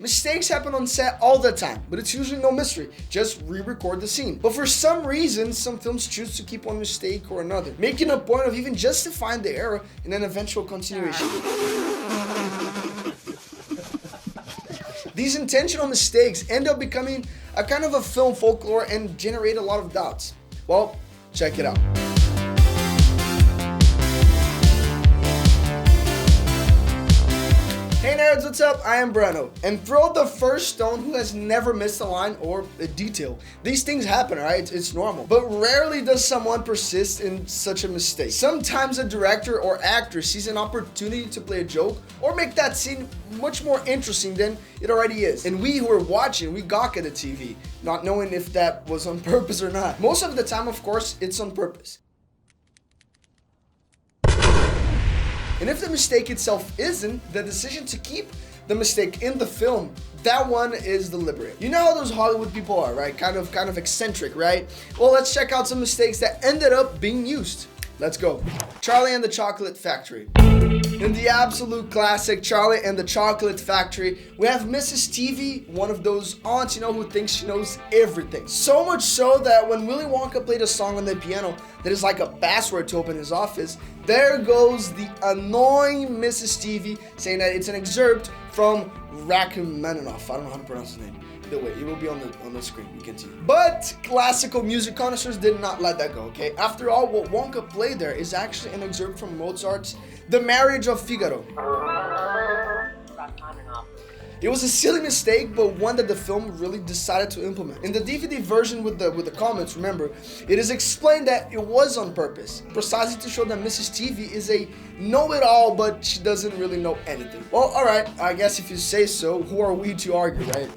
Mistakes happen on set all the time, but it's usually no mystery. Just re-record the scene. But for some reason, some films choose to keep one mistake or another, making a point of even justifying the error in an eventual continuation. These intentional mistakes end up becoming a kind of a film folklore and generate a lot of doubts. Well, check it out. Hey nerds, what's up? I am Breno, and throw the first stone who has never missed a line or a detail. These things happen, right? It's normal. But rarely does someone persist in such a mistake. Sometimes a director or actor sees an opportunity to play a joke or make that scene much more interesting than it already is. And we who are watching, we gawk at the TV, not knowing if that was on purpose or not. Most of the time, of course, it's on purpose. And if the mistake itself isn't, the decision to keep the mistake in the film, that one is deliberate. You know how those Hollywood people are, right? Kind of eccentric, right? Well, let's check out some mistakes that ended up being used. Let's go. Charlie and the Chocolate Factory. In the absolute classic Charlie and the Chocolate Factory, we have Mrs. TV, one of those aunts, who thinks she knows everything. So much so that when Willy Wonka played a song on the piano that is like a password to open his office, there goes the annoying Mrs. TV saying that it's an excerpt from Rachmaninoff. I don't know how to pronounce his name. Either way, it will be on the screen, you can see. But classical music connoisseurs did not let that go, okay? After all, what Wonka played there is actually an excerpt from Mozart's The Marriage of Figaro. It was a silly mistake, but one that the film really decided to implement. In the DVD version with the comments, remember, it is explained that it was on purpose, precisely to show that Mrs. TV is a know-it-all, but she doesn't really know anything. Well, alright, I guess if you say so, who are we to argue, right?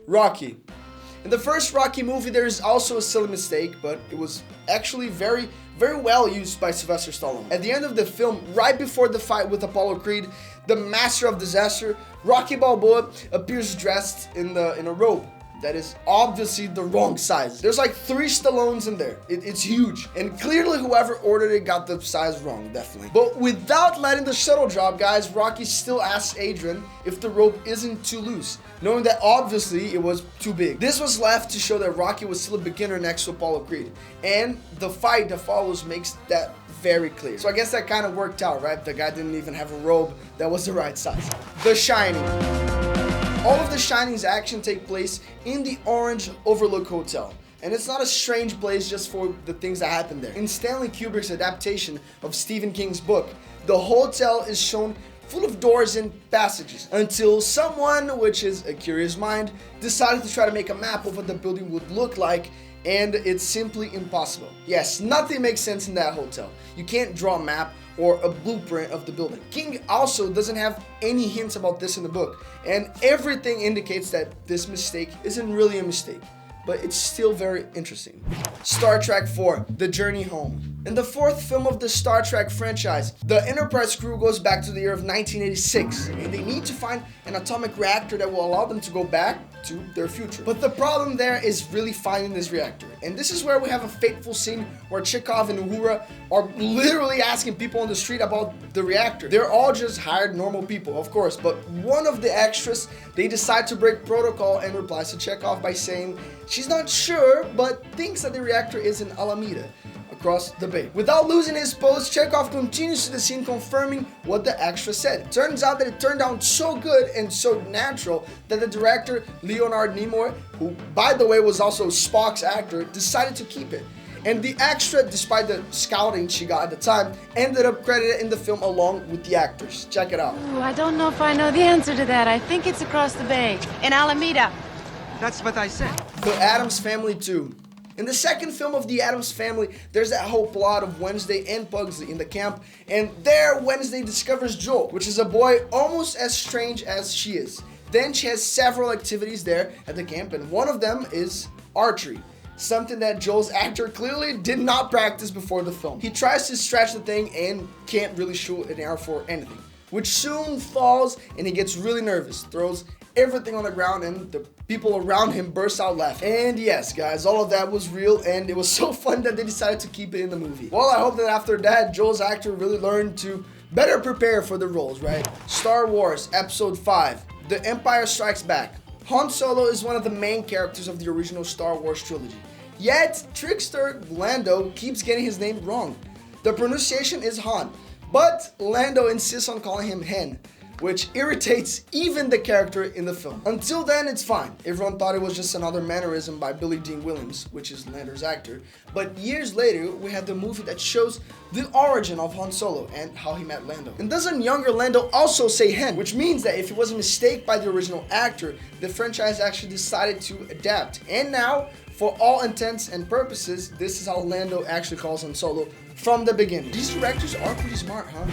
Rocky. In the first Rocky movie, there is also a silly mistake, but it was actually very well used by Sylvester Stallone. At the end of the film, right before the fight with Apollo Creed, the master of disaster, Rocky Balboa appears dressed in a robe that is obviously the wrong size. There's like 3 Stallones in there. It's huge. And clearly whoever ordered it got the size wrong, definitely. But without letting the shuttle drop, guys, Rocky still asks Adrian if the rope isn't too loose, knowing that obviously it was too big. This was left to show that Rocky was still a beginner next to Apollo Creed. And the fight that follows makes that very clear. So I guess that kind of worked out, right? The guy didn't even have a robe that was the right size. The Shining. All of The Shining's action take place in the Orange Overlook Hotel. And it's not a strange place just for the things that happen there. In Stanley Kubrick's adaptation of Stephen King's book, the hotel is shown full of doors and passages until someone, which is a curious mind, decided to try to make a map of what the building would look like, and it's simply impossible. Yes, nothing makes sense in that hotel. You can't draw a map or a blueprint of the building. King also doesn't have any hints about this in the book, and everything indicates that this mistake isn't really a mistake, but it's still very interesting. Star Trek IV, The Journey Home. In the 4th film of the Star Trek franchise, the Enterprise crew goes back to the year of 1986, and they need to find an atomic reactor that will allow them to go back to their future. But the problem there is really finding this reactor. And this is where we have a fateful scene where Chekhov and Uhura are literally asking people on the street about the reactor. They're all just hired normal people, of course, but one of the extras, they decide to break protocol and replies to Chekhov by saying she's not sure, but thinks that the reactor is in Alameda, across the bay. Without losing his post, Chekhov continues to the scene confirming what the extra said. Turns out that it turned out so good and so natural that the director, Leonard Nimoy, who by the way was also Spock's actor, decided to keep it. And the extra, despite the scouting she got at the time, ended up credited in the film along with the actors. Check it out. Ooh, I don't know if I know the answer to that. I think it's across the bay, in Alameda. That's what I said. The Addams Family 2. In the second film of the Addams Family, there's that whole plot of Wednesday and Pugsley in the camp, and there Wednesday discovers Joel, which is a boy almost as strange as she is. Then she has several activities there at the camp, and one of them is archery, something that Joel's actor clearly did not practice before the film. He tries to stretch the thing and can't really shoot an arrow for anything, which soon falls and he gets really nervous, throws everything on the ground, and the people around him burst out laughing. And yes, guys, all of that was real, and it was so fun that they decided to keep it in the movie. Well, I hope that after that, Joel's actor really learned to better prepare for the roles, right? Star Wars Episode 5, The Empire Strikes Back. Han Solo is one of the main characters of the original Star Wars trilogy. Yet, trickster Lando keeps getting his name wrong. The pronunciation is Han, but Lando insists on calling him Hen, which irritates even the character in the film. Until then, it's fine. Everyone thought it was just another mannerism by Billy Dean Williams, which is Lando's actor. But years later, we had the movie that shows the origin of Han Solo and how he met Lando. And doesn't younger Lando also say Hen, which means that if it was a mistake by the original actor, the franchise actually decided to adapt. And now, for all intents and purposes, this is how Lando actually calls Han Solo from the beginning. These directors are pretty smart, huh?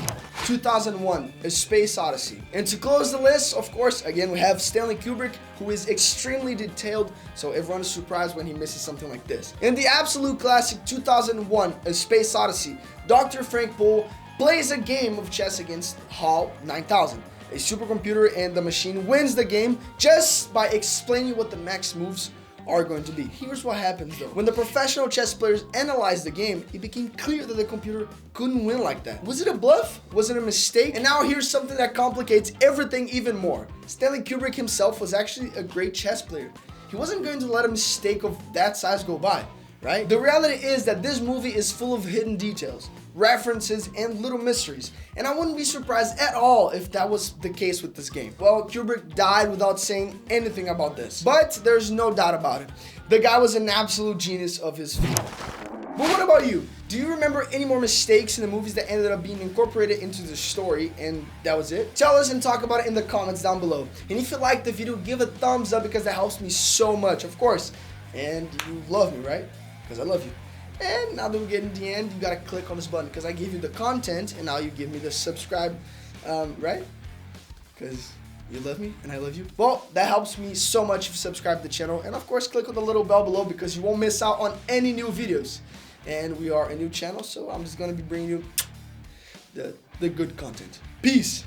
2001, A Space Odyssey. And to close the list, of course, again, we have Stanley Kubrick, who is extremely detailed, so everyone is surprised when he misses something like this. In the absolute classic 2001, A Space Odyssey, Dr. Frank Poole plays a game of chess against HAL 9000. A supercomputer, and the machine wins the game just by explaining what the next moves are going to be. Here's what happens though. When the professional chess players analyzed the game, it became clear that the computer couldn't win like that. Was it a bluff? Was it a mistake? And now here's something that complicates everything even more. Stanley Kubrick himself was actually a great chess player. He wasn't going to let a mistake of that size go by, right? The reality is that this movie is full of hidden details, references, and little mysteries, and I wouldn't be surprised at all if that was the case with this game. Well, Kubrick died without saying anything about this, but there's no doubt about it. The guy was an absolute genius of his field. But what about you? Do you remember any more mistakes in the movies that ended up being incorporated into the story and that was it? Tell us and talk about it in the comments down below. And if you liked the video, give a thumbs up because that helps me so much, of course. And you love me, right? Because I love you. And now that we get in the end, you gotta click on this button because I give you the content and now you give me the subscribe, right? Because you love me and I love you. Well, that helps me so much if you subscribe to the channel. And of course, click on the little bell below because you won't miss out on any new videos. And we are a new channel, so I'm just gonna be bringing you the good content. Peace.